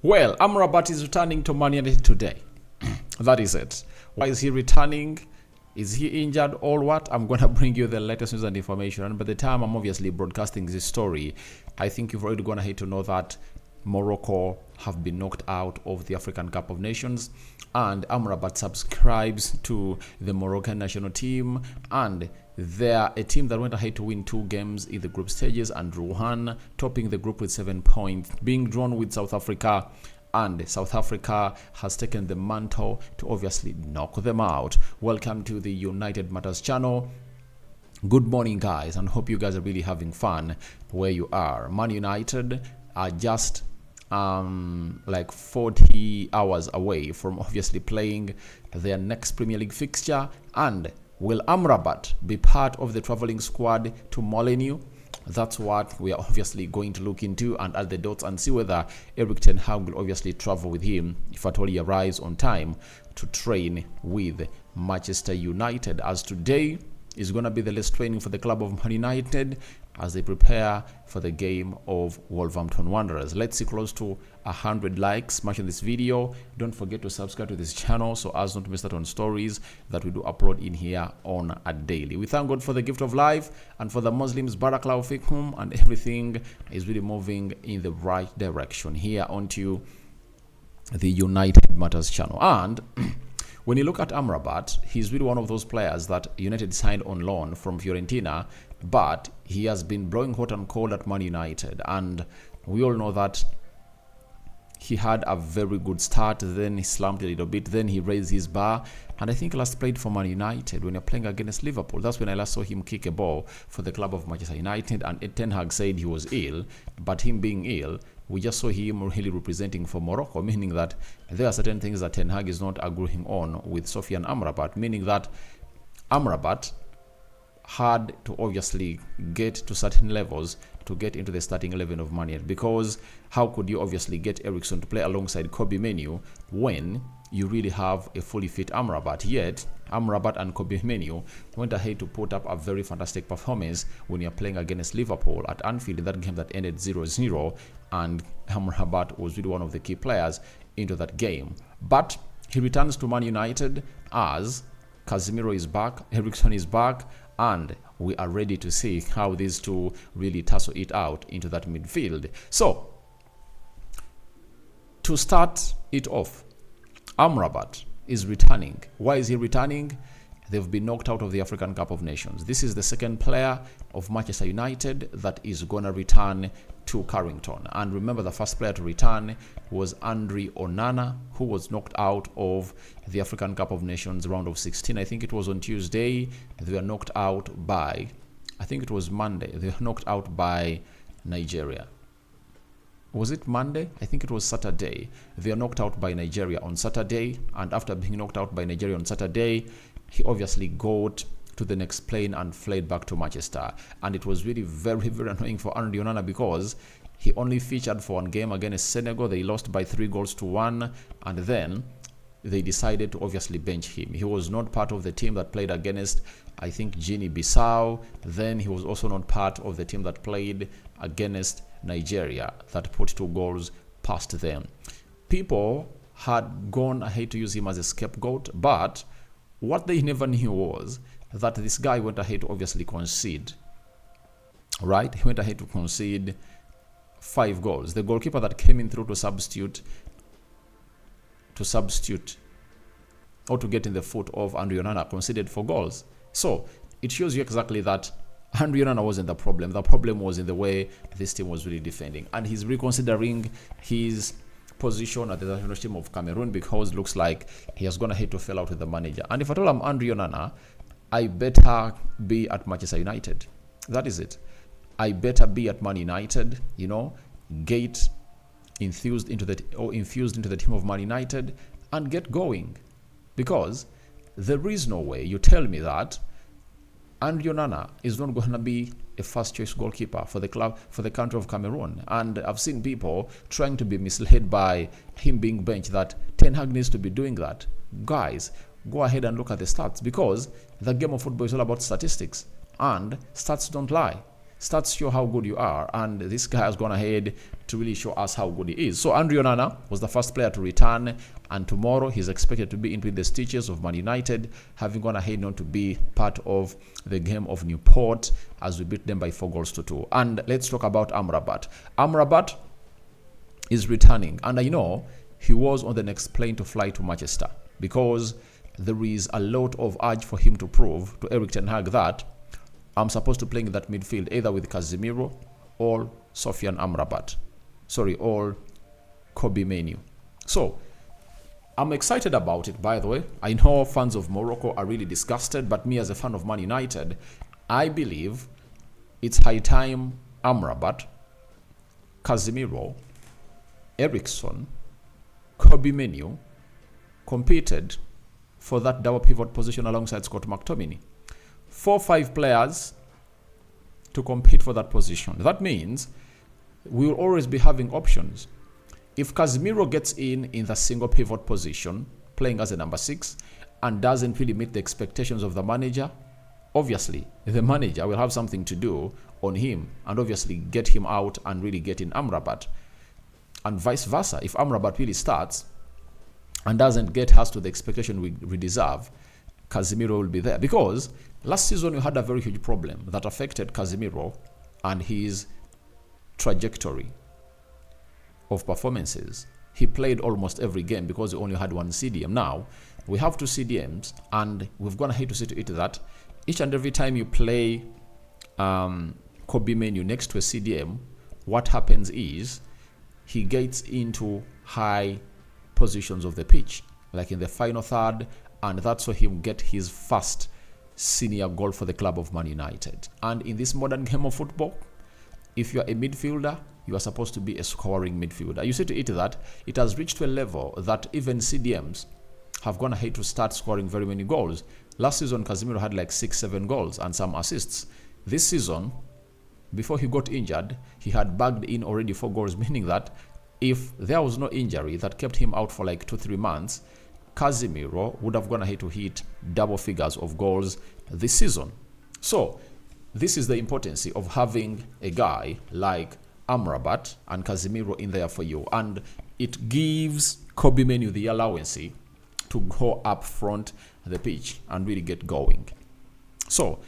Well, Amrabat is returning to Man United today. That is it. Why is he returning? Is he injured or what? I'm going to bring you the latest news and information. And by the time I'm obviously broadcasting this story, I think you've already gone ahead to know that Morocco have been knocked out of the African Cup of Nations, and Amrabat subscribes to the Moroccan national team, and they're a team that went ahead to win 2 games in the group stages and drew 1, topping the group with 7 points, being drawn with South Africa. And South Africa has taken the mantle to obviously knock them out. Welcome to the United Matters channel. Good morning, guys, and hope you guys are really having fun where you are. Man United are just like 40 hours away from obviously playing their next Premier League fixture. And will Amrabat be part of the traveling squad to Molineux? That's what we are obviously going to look into and add the dots and see whether Erik ten Hag will obviously travel with him if at all he arrives on time to train with Manchester United, as today is going to be the last training for the club of Man United as they prepare for the game of Wolverhampton Wanderers. Let's see close to 100 likes smashing this video. Don't forget to subscribe to this channel so as not to miss out on stories that we do upload in here on a daily. We thank God for the gift of life, and for the Muslims, Barakallahu Fikum, and everything is really moving in the right direction here onto the United Matters channel. And when you look at Amrabat, he's really one of those players that United signed on loan from Fiorentina, but he has been blowing hot and cold at Man United. And we all know that he had a very good start, then he slumped a little bit, then he raised his bar. And I think he last played for Man United when you're playing against Liverpool. That's when I last saw him kick a ball for the club of Manchester United. And Ten Hag said he was ill, but him being ill, we just saw him really representing for Morocco, meaning that there are certain things that Ten Hag is not agreeing on with Sofyan Amrabat, meaning that Amrabat had to obviously get to certain levels to get into the starting 11 of Man United, because how could you obviously get Eriksen to play alongside Kobbie Mainoo when you really have a fully fit Amrabat? Yet Amrabat and Kobbie Mainoo went ahead to put up a very fantastic performance when you're playing against Liverpool at Anfield in that game that ended 0-0, and Amrabat was really one of the key players into that game. But he returns to Man United as Casemiro is back, Eriksen is back, and we are ready to see how these two really tussle it out into that midfield. So, to start it off, Amrabat is returning. Why is he returning? They've been knocked out of the African Cup of Nations. This is the second player of Manchester United that is going to return to Carrington. And remember, the first player to return was Andre Onana, who was knocked out of the African Cup of Nations round of 16. I think it was on Tuesday. They were knocked out by, I think it was Monday. They were knocked out by Nigeria. Was it Monday? I think it was Saturday. They were knocked out by Nigeria on Saturday. And after being knocked out by Nigeria on Saturday, he obviously got to the next plane and fled back to Manchester. And it was really very, very annoying for Andre Onana because he only featured for one game against Senegal. They lost by 3-1, and then they decided to obviously bench him. He was not part of the team that played against, I think, Guinea-Bissau. Then he was also not part of the team that played against Nigeria that put 2 goals past them. People had gone ahead to use him as a scapegoat, but what they never knew was that this guy went ahead to obviously concede. Right? He went ahead to concede 5 goals. The goalkeeper that came in through to substitute or to get in the foot of Andre Onana conceded 4 goals. So it shows you exactly that Andre Onana wasn't the problem. The problem was in the way this team was really defending. And he's reconsidering his position at the national team of Cameroon because it looks like he has gone ahead to fail out with the manager. And if at all I'm Andre Onana, I better be at Manchester United. That is it. I better be at Man United, you know, get infused into the team of Man United and get going. Because there is no way you tell me that Andre Onana is not going to be a first choice goalkeeper for the club, for the country of Cameroon. And I've seen people trying to be misled by him being benched, that Ten Hag needs to be doing that. Guys, go ahead and look at the stats, because the game of football is all about statistics, and stats don't lie. Stats show how good you are, and this guy has gone ahead to really show us how good he is. So Andre Onana was the first player to return, and tomorrow he's expected to be in between the stitches of Man United, having gone ahead not to be part of the game of Newport as we beat them by 4-2. And let's talk about Amrabat. Amrabat is returning, and I know he was on the next plane to fly to Manchester because there is a lot of urge for him to prove to Erik ten Hag that I'm supposed to play in that midfield either with Casemiro or Sofyan Amrabat. Or Kobbie Mainoo. So I'm excited about it, by the way. I know fans of Morocco are really disgusted, but me as a fan of Man United, I believe it's high time Amrabat, Casemiro, Eriksen, Kobbie Mainoo competed for that double pivot position alongside Scott McTominay. 4-5 players to compete for that position. That means we will always be having options. If Casemiro gets in the single pivot position, playing as a number 6, and doesn't really meet the expectations of the manager, obviously the manager will have something to do on him and obviously get him out and really get in Amrabat. And vice versa, if Amrabat really starts and doesn't get us to the expectation we deserve, Casemiro will be there. Because last season we had a very huge problem that affected Casemiro and his trajectory of performances. He played almost every game because he only had one CDM. Now we have 2 CDMs, and we've gone ahead to see to it that each and every time you play Kobbie Mainoo next to a CDM, what happens is he gets into high positions of the pitch, like in the final third, and that's where he'll get his first senior goal for the club of Man United. And in this modern game of football, if you're a midfielder, you are supposed to be a scoring midfielder. You see to it that it has reached to a level that even CDMs have gone ahead to start scoring very many goals. Last season, Casemiro had like 6-7 goals and some assists. This season, before he got injured, he had bagged in already 4 goals, meaning that if there was no injury that kept him out for like 2-3 months, Casemiro would have gone ahead to hit double figures of goals this season. So this is the importance of having a guy like Amrabat and Casemiro in there for you, and it gives Kobbie Mainoo the allowance to go up front the pitch and really get going. So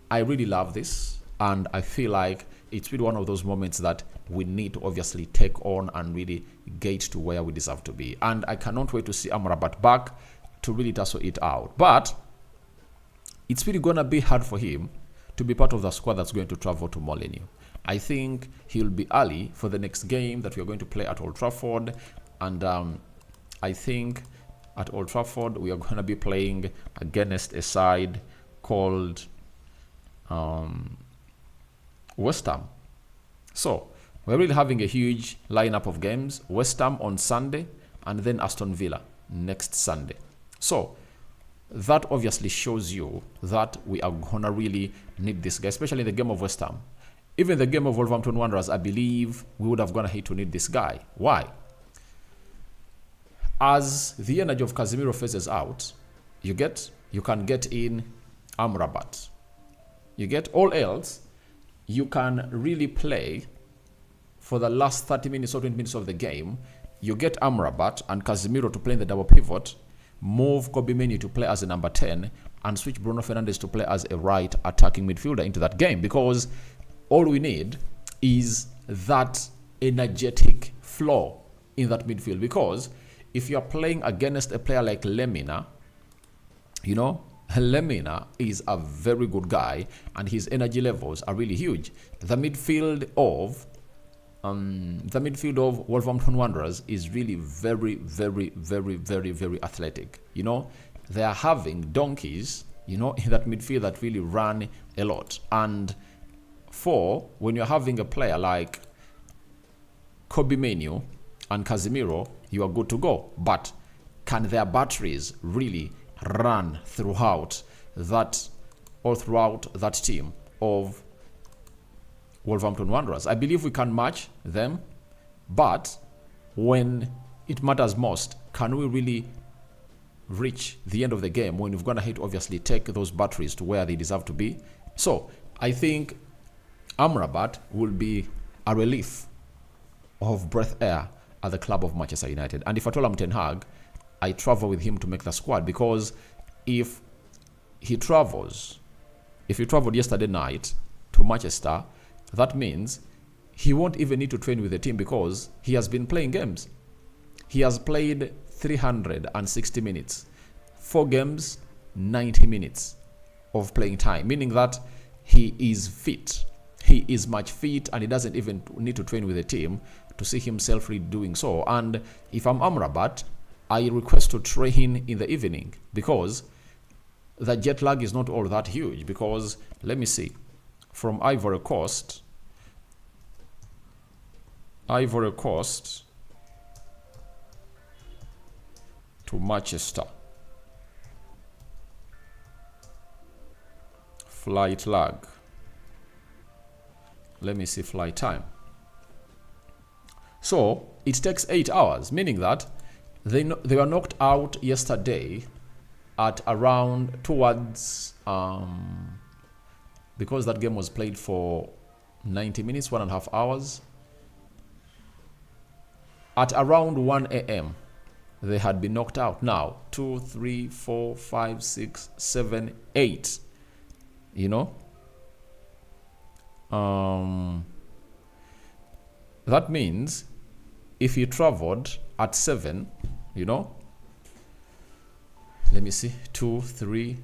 I really love this, and I feel like it's really one of those moments that we need to obviously take on and really get to where we deserve to be. And I cannot wait to see Amrabat back to really tussle it out. But it's really going to be hard for him to be part of the squad that's going to travel to Molineux. I think he'll be early for the next game that we're going to play at Old Trafford. And I think at Old Trafford we are going to be playing against a side called West Ham. So we're really having a huge lineup of games. West Ham on Sunday, and then Aston Villa next Sunday. So that obviously shows you that we are gonna really need this guy, especially in the game of West Ham. Even the game of Wolverhampton Wanderers, I believe we would have gone ahead to need this guy. Why? As the energy of Casemiro phases out, you can get in Amrabat. You get all else, you can really play for the last 30 minutes or 20 minutes of the game. You get Amrabat and Casemiro to play in the double pivot, move Kobbie Mainoo to play as a number 10, and switch Bruno Fernandes to play as a right attacking midfielder into that game, because all we need is that energetic flow in that midfield. Because if you're playing against a player like Lemina, you know, Lemina is a very good guy and his energy levels are really huge. The midfield of Wolverhampton Wanderers is really very, very, very, very, very athletic. You know, they are having donkeys, you know, in that midfield that really run a lot. And when you're having a player like Kobbie Mainoo and Casemiro, you are good to go. But can their batteries really run throughout that team of Wolverhampton Wanderers? I believe we can match them, but when it matters most, can we really reach the end of the game when we've gone ahead to obviously take those batteries to where they deserve to be? So I think Amrabat will be a relief of breath air at the club of Manchester United. And if at all I'm Ten Hag, I travel with him to make the squad, because if he traveled yesterday night to Manchester, that means he won't even need to train with the team because he has been playing games. He has played 360 minutes, 4 games, 90 minutes of playing time, meaning that he is fit. He is much fit, and he doesn't even need to train with the team to see himself really doing so. And if I'm Amrabat, I request to train in the evening, because the jet lag is not all that huge. Because let me see, from Ivory Coast to Manchester, flight lag. Let me see flight time. So it takes 8 hours, meaning that they were knocked out yesterday at around towards because that game was played for 90 minutes, 1.5 hours. At around 1 a.m. they had been knocked out. Now 2, 3, 4, 5, 6, 7, 8. That means if you traveled at 7, let me see, 2, 3,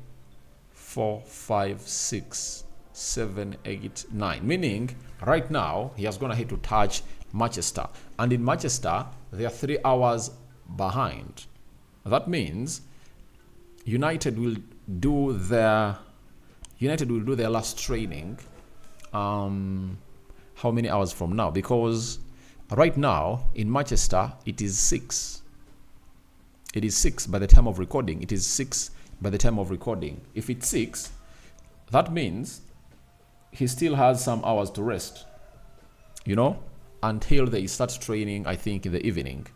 4, 5, 6, 7, 8, 9. Meaning right now he has gone ahead to touch Manchester, and in Manchester they are 3 hours behind. That means United will do their last training how many hours from now? Because right now in Manchester it is 6. It is 6 by the time of recording. It is 6 by the time of recording. If it's 6, that means he still has some hours to rest, until they start training, I think, in the evening,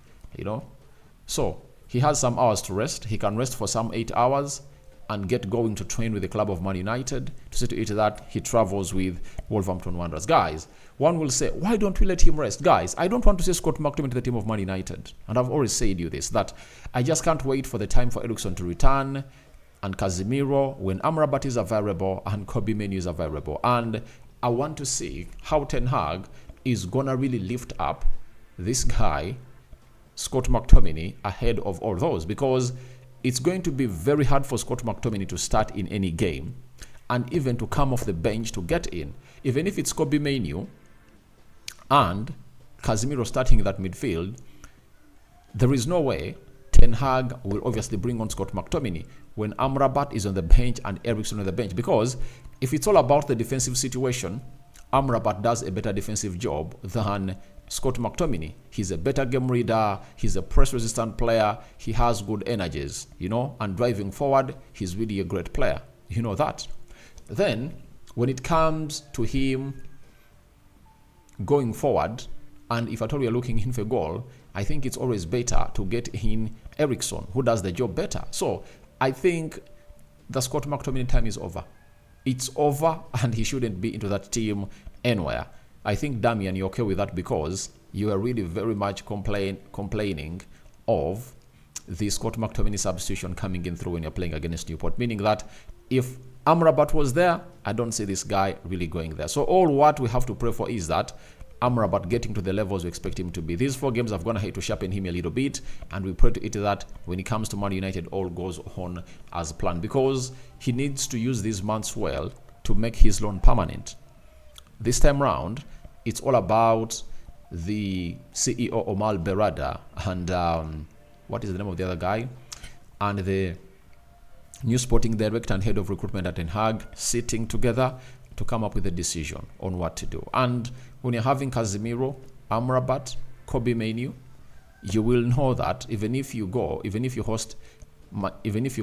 So he has some hours to rest. He can rest for some 8 hours and get going to train with the club of Man United, to see to it that he travels with Wolverhampton Wanderers. Guys, one will say, why don't we let him rest? Guys, I don't want to see Scott McTominay to the team of Man United. And I've always said you this, that I just can't wait for the time for Eriksen to return, and Casemiro, when Amrabat is available, and Kobe Menu is available. And I want to see how Ten Hag is going to really lift up this guy, Scott McTominay, ahead of all those, because it's going to be very hard for Scott McTominay to start in any game, and even to come off the bench to get in. Even if it's Kobe Menu and Casemiro starting in that midfield, there is no way Ten Hag will obviously bring on Scott McTominay when Amrabat is on the bench and Eriksen on the bench, because if it's all about the defensive situation, Amrabat does a better defensive job than Scott McTominay. He's a better game reader. He's a press-resistant player. He has good energies, and driving forward, he's really a great player. You know that. Then, when it comes to him going forward, and if at all we are looking in for goal, I think it's always better to get in Eriksen, who does the job better. So, I think the Scott McTominay time is over. It's over, and he shouldn't be into that team anywhere. I think, Damian, you're okay with that, because you are really very much complaining of the Scott McTominay substitution coming in through when you're playing against Newport, meaning that if Amrabat was there, I don't see this guy really going there. So all what we have to pray for is that Amrabat getting to the levels we expect him to be. These 4 games have gone ahead to sharpen him a little bit, and we pray to it that when it comes to Man United, all goes on as planned, because he needs to use these months well to make his loan permanent. This time round, it's all about the CEO Omar Berada and what is the name of the other guy, and the new sporting director and head of recruitment at Ten Hag sitting together to come up with a decision on what to do. And when you're having Casemiro, Amrabat, Kobe Menu, you will know that even if you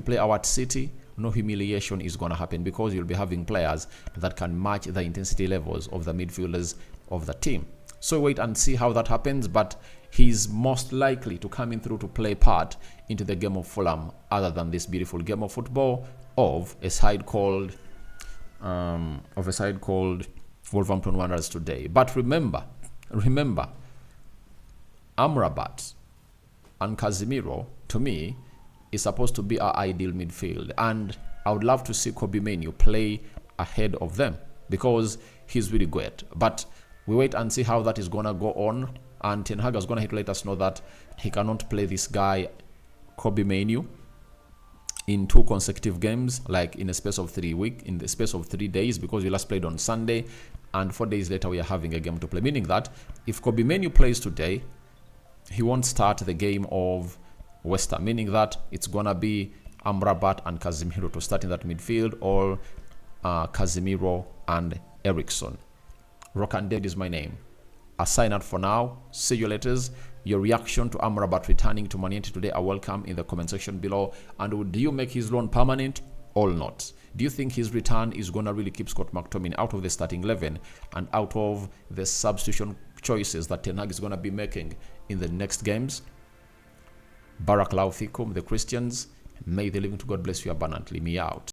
play out City, no humiliation is going to happen, because you'll be having players that can match the intensity levels of the midfielders of the team. So wait and see how that happens, but he's most likely to come in through to play part into the game of Fulham, other than this beautiful game of football of a side called Wolverhampton Wanderers today. But remember, Amrabat and Casemiro, to me, is supposed to be our ideal midfield. And I would love to see Kobbie Mainoo play ahead of them because he's really great. But we wait and see how that is going to go on. And Ten Hag is going to let us know that he cannot play this guy, Kobbie Mainoo, in 2 consecutive games, like in the space of 3 days, because we last played on Sunday, and 4 days later we are having a game to play. Meaning that if Kobbie Mainoo plays today, he won't start the game of West Ham. Meaning that it's gonna be Amrabat and Casemiro to start in that midfield, or Casemiro and Eriksson. Rock and Dead is my name. I sign out for now. See you later. Your reaction to Amrabat returning to Man United today are welcome in the comment section below. And do you make his loan permanent or not? Do you think his return is going to really keep Scott McTominay out of the starting 11 and out of the substitution choices that Ten Hag is going to be making in the next games? Barakallahu fikum, the Christians. May the living to God bless you abundantly. Me out.